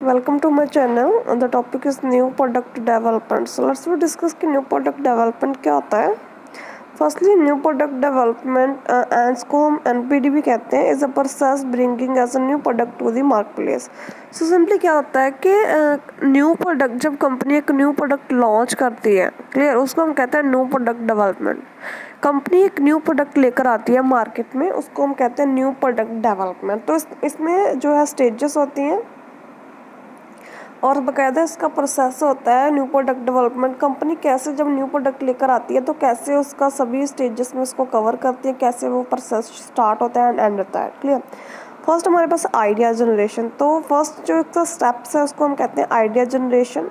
Welcome to my channel. The topic is new product development. So let's discuss कि new product development क्या होता है. Firstly, new product development and को हम NPD भी कहते हैं, is a process bringing as a new product to the marketplace. So simply क्या होता है कि new product जब कंपनी एक new product launch करती है, clear, उसको हम कहते हैं new product development. कंपनी एक न्यू प्रोडक्ट लेकर आती है मार्केट में, उसको हम कहते हैं न्यू प्रोडक्ट डेवलपमेंट. तो इसमें जो है स्टेजेस होती हैं और बाकायदा इसका प्रोसेस होता है न्यू प्रोडक्ट डेवलपमेंट. कंपनी कैसे जब न्यू प्रोडक्ट लेकर आती है तो कैसे उसका सभी स्टेजेस में उसको कवर करती है, कैसे वो प्रोसेस स्टार्ट होता है एंड एंड होता है. क्लियर. फर्स्ट हमारे पास आइडिया जनरेशन. तो फर्स्ट जो इसका स्टेप्स है उसको हम कहते हैं आइडिया जनरेशन.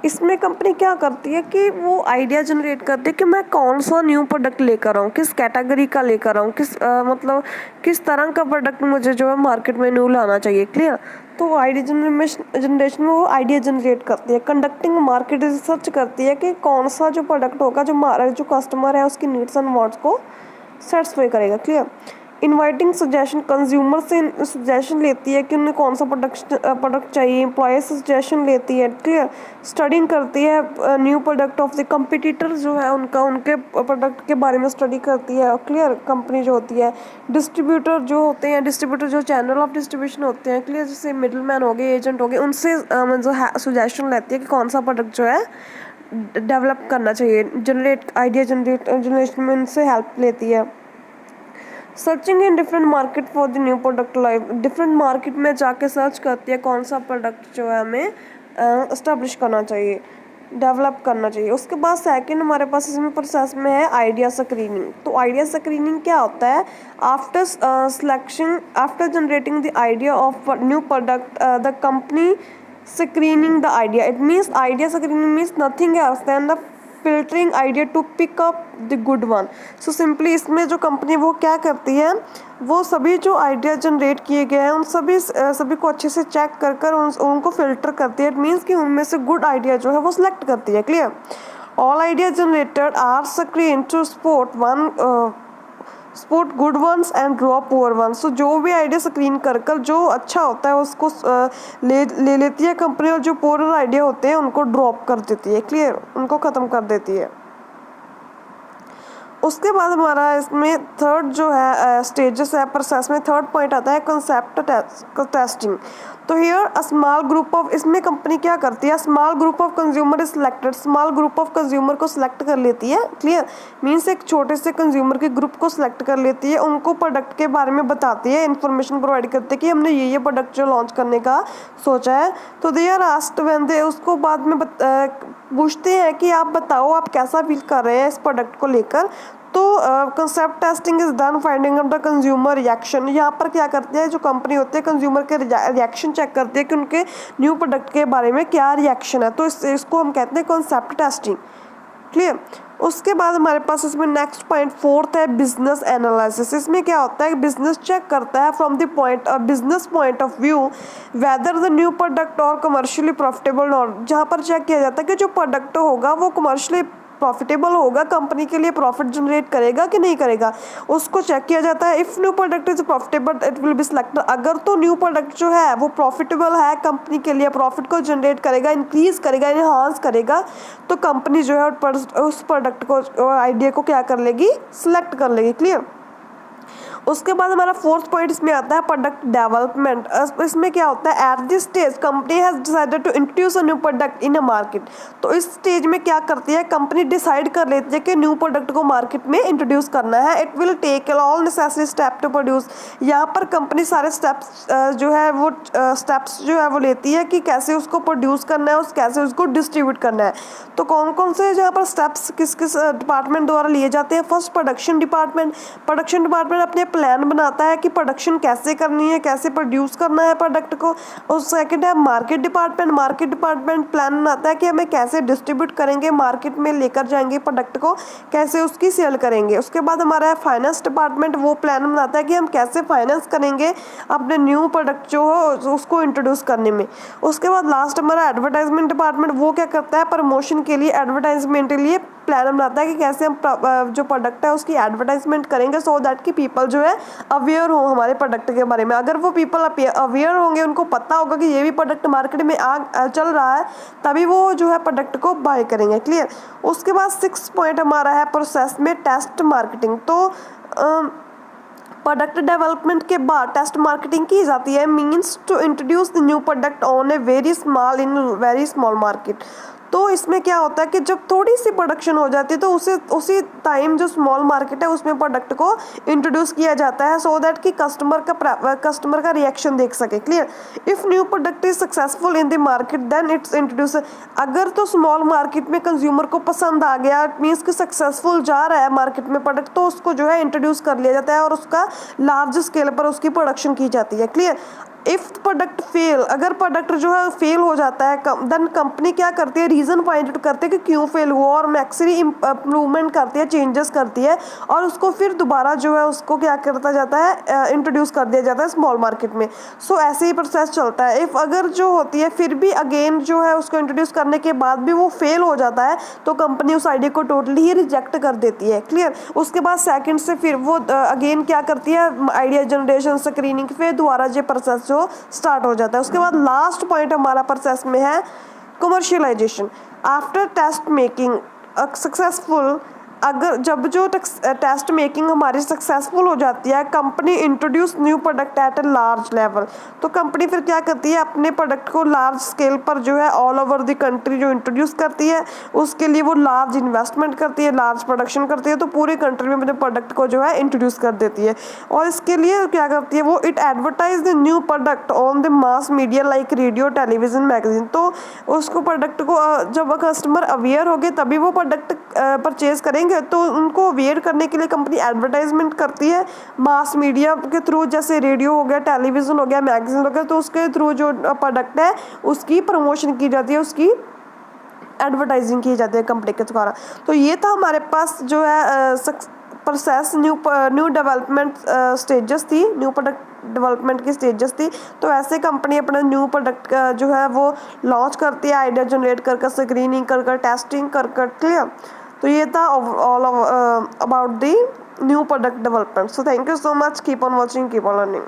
इसमें कंपनी क्या करती है कि वो आइडिया जनरेट करती है कि मैं कौन सा न्यू प्रोडक्ट लेकर आऊँ, किस कैटेगरी का लेकर आऊँ, मतलब किस तरह का प्रोडक्ट मुझे जो है मार्केट में न्यू लाना चाहिए. क्लियर. तो आइडिया जनरेशन में वो आइडिया जनरेट करती है. कंडक्टिंग मार्केट रिसर्च करती है कि कौन सा जो प्रोडक्ट होगा जो कस्टमर है उसकी नीड्स एंड वांट्स को सेटिस्फाई करेगा. क्लियर. Inviting suggestion. कंज्यूमर से सजेशन लेती है कि उन्हें कौन सा प्रोडक्ट चाहिए. एम्प्लॉय से सजेशन लेती है. क्लियर. स्टडिंग करती है new product of the competitor जो है उनके प्रोडक्ट के बारे में स्टडी करती है. क्लियर. कंपनी जो होती है, डिस्ट्रीब्यूटर जो होते हैं, डिस्ट्रीब्यूटर जो चैनल ऑफ डिस्ट्रीब्यूशन होते हैं, क्लियर, जैसे मिडिल मैन हो गए, एजेंट हो गए, उनसे जो है सजेशन लेती है कि कौन सा प्रोडक्ट जो है डेवलप करना चाहिए. आइडिया जनरेशन में उनसे हेल्प लेती है. Searching in different market for the new product live. Different market में जाके सर्च करती है कौन सा प्रोडक्ट जो है हमें इस्टेब्लिश करना चाहिए, डेवलप करना चाहिए. उसके बाद सेकंड हमारे पास इसमें प्रोसेस में है आइडिया स्क्रीनिंग. तो आइडिया स्क्रीनिंग क्या होता है? After generating the idea of new product the company screening the idea. It means idea screening means nothing else than the filtering idea to pick up the good one. So simply इसमें जो company वो क्या करती है, वो सभी जो idea generate किए गए हैं उन सभी को अच्छे से चेक कर उनको फिल्टर करती है. इट मीन्स कि उनमें से गुड आइडिया जो है वो सिलेक्ट करती है. Clear. All idea generated are screen to spot good ones and drop poor ones. तो जो भी आइडिया स्क्रीन कर जो अच्छा होता है उसको ले लेती है कंपनी, और जो पुअर आइडिया होते हैं उनको ड्रॉप कर देती है. क्लियर. उनको ख़त्म कर देती है. उसके बाद हमारा इसमें थर्ड जो है स्टेजेस है प्रोसेस में, थर्ड पॉइंट आता है कंसेप्ट टेस्टिंग. तो here a small group of, इसमें कंपनी क्या करती है, small group of consumer is selected. Small group of consumer को सिलेक्ट कर लेती है. क्लियर. मीन्स एक छोटे से कंज्यूमर के ग्रुप को सिलेक्ट कर लेती है, उनको प्रोडक्ट के बारे में बताती है, इन्फॉर्मेशन प्रोवाइड करती है कि हमने ये प्रोडक्ट जो लॉन्च करने का सोचा है. तो they are asked when they, उसको बाद में पूछते हैं कि आप बताओ आप कैसा फील कर रहे हैं इस प्रोडक्ट को लेकर. तो concept testing is done finding out the consumer reaction. यहाँ पर क्या करते हैं जो कंपनी होती है, कंज्यूमर के रिएक्शन चेक करती है कि उनके न्यू प्रोडक्ट के बारे में क्या रिएक्शन है. तो इसको हम कहते हैं कंसेप्ट टेस्टिंग. क्लियर. उसके बाद हमारे पास इसमें नेक्स्ट पॉइंट फोर्थ है बिजनेस एनालिसिस. इसमें क्या होता है, बिजनेस चेक करता है from the business point of view whether the new product और कमर्शियली प्रॉफिटेबल नॉट. जहाँ पर चेक किया जाता है कि जो प्रोडक्ट होगा वो कमर्शियली प्रॉफिटेबल होगा, कंपनी के लिए प्रॉफिट जनरेट करेगा कि नहीं करेगा, उसको चेक किया जाता है. If new product is profitable it will be selected. अगर तो न्यू प्रोडक्ट जो है वो प्रॉफिटेबल है, कंपनी के लिए प्रॉफिट को जनरेट करेगा, इंक्रीज करेगा, इन्हांस करेगा, तो कंपनी जो है उस प्रोडक्ट को आइडिया को क्या कर लेगी, सिलेक्ट कर लेगी. क्लियर. उसके बाद हमारा फोर्थ पॉइंट इसमें आता है प्रोडक्ट डेवलपमेंट. इसमें क्या होता है, at this stage company has decided to introduce a new product in a market. तो इस स्टेज में क्या करती है कंपनी, डिसाइड कर लेती है कि न्यू प्रोडक्ट को मार्केट में इंट्रोड्यूस करना है. It will take all necessary step to produce. यहाँ पर कंपनी सारे स्टेप्स जो है वो लेती है कि कैसे उसको प्रोड्यूस करना है, कैसे उसको डिस्ट्रीब्यूट करना है. तो कौन कौन से यहाँ पर स्टेप्स किस किस डिपार्टमेंट द्वारा लिए जाते हैं. फर्स्ट प्रोडक्शन डिपार्टमेंट अपने प्लान बनाता है कि प्रोडक्शन कैसे करनी है, कैसे प्रोड्यूस करना है प्रोडक्ट को. और सेकंड है मार्केट डिपार्टमेंट प्लान बनाता है कि हमें कैसे डिस्ट्रीब्यूट करेंगे, मार्केट में लेकर जाएंगे प्रोडक्ट को, कैसे उसकी सेल करेंगे. उसके बाद हमारा है फाइनेंस डिपार्टमेंट, वो प्लान बनाता है कि हम कैसे फाइनेंस करेंगे अपने न्यू प्रोडक्ट जो हो उसको इंट्रोड्यूस करने में. उसके बाद लास्ट हमारा एडवर्टाइजमेंट डिपार्टमेंट, वो क्या करता है प्रमोशन के लिए, एडवर्टाइजमेंट के लिए प्लान बनाता है कि कैसे हम जो प्रोडक्ट है उसकी एडवर्टाइजमेंट करेंगे सो दैट कि पीपल जो है है अवेयर हो हमारे प्रोडक्ट के बारे में। अगर वो पीपल अवेयर होंगे, उनको पता होगा कि ये भी प्रोडक्ट मार्केट में चल रहा है, तभी वो जो है प्रोडक्ट को बाय करेंगे। क्लियर। उसके बाद 6 पॉइंट हमारा है प्रोसेस में टेस्ट मार्केटिंग। तो प्रोडक्ट डेवलपमेंट के बाद टेस्ट मार्केटिंग की जाती है, means to introduce the new product on a very small market. तो इसमें क्या होता है कि जब थोड़ी सी प्रोडक्शन हो जाती है तो उसी टाइम जो स्मॉल मार्केट है उसमें प्रोडक्ट को इंट्रोड्यूस किया जाता है, सो दैट कि कस्टमर का रिएक्शन देख सके। Clear. If new product is successful in the market then it's introduce. अगर तो स्मॉल मार्केट में कंज्यूमर को पसंद आ गया, मीन्स कि सक्सेसफुल जा रहा है मार्केट में प्रोडक्ट, तो उसको जो है इंट्रोड्यूस कर लिया जाता है और उसका लार्ज स्केल पर उसकी प्रोडक्शन की जाती है। क्लियर। इफ प्रोडक्ट फेल, अगर प्रोडक्ट जो है फेल हो जाता है, देन कंपनी क्या करती है, रीज़न फाइंड आउट करते हैं कि क्यों फेल हुआ और मैक्सिमम इम्प्रूवमेंट करती है, चेंजेस करती है, और उसको फिर दोबारा जो है उसको क्या करता जाता है, इंट्रोड्यूस कर दिया जाता है स्मॉल मार्केट में। सो ऐसे ही प्रोसेस चलता है। इफ़ अगर जो होती है फिर भी अगेन जो है उसको इंट्रोड्यूस करने के बाद भी वो फेल हो जाता है, तो कंपनी उस आइडिया को टोटली ही रिजेक्ट कर देती है। क्लियर। उसके बाद सेकंड से फिर वो अगेन क्या करती है, आइडिया जनरेशन, स्क्रीनिंग, फिर दोबारा जो प्रोसेस जो स्टार्ट हो जाता है। उसके बाद लास्ट पॉइंट हमारा प्रोसेस में है commercialisation. After test making successful, अगर जब जो टेस्ट मेकिंग हमारी सक्सेसफुल हो जाती है, company introduce new product at a large level. तो कंपनी फिर क्या करती है, अपने प्रोडक्ट को लार्ज स्केल पर जो है ऑल ओवर द कंट्री जो इंट्रोड्यूस करती है, उसके लिए वो लार्ज इन्वेस्टमेंट करती है, लार्ज प्रोडक्शन करती है, तो पूरे कंट्री में अपने प्रोडक्ट को जो है इंट्रोड्यूस कर देती है। और इसके लिए क्या करती है, वो it advertise the new product on the mass media like radio, television, magazine. तो उसको प्रोडक्ट को जब कस्टमर अवेयर हो गए तभी वो प्रोडक्ट परचेज करेंगे, तो उनको अवेयर करने के लिए कंपनी एडवर्टाइजमेंट करती है मास मीडिया के थ्रू, जैसे रेडियो हो गया, टेलीविज़न हो गया, मैगजीन हो गया, तो उसके थ्रू जो प्रोडक्ट है उसकी प्रमोशन की जाती है, उसकी एडवर्टाइजिंग की जाती है कंपनी के द्वारा। तो ये था हमारे पास जो है प्रोसेस न्यू डेवलपमेंट स्टेजेस थी, न्यू प्रोडक्ट डेवलपमेंट की स्टेजेस थी। तो ऐसे कंपनी अपना न्यू प्रोडक्ट जो है वो लॉन्च करती है, आइडिया जनरेट कर स्क्रीनिंग कर टेस्टिंग कर। क्लियर। तो ये था all about the new product development. So thank you so much, keep on watching, keep on learning.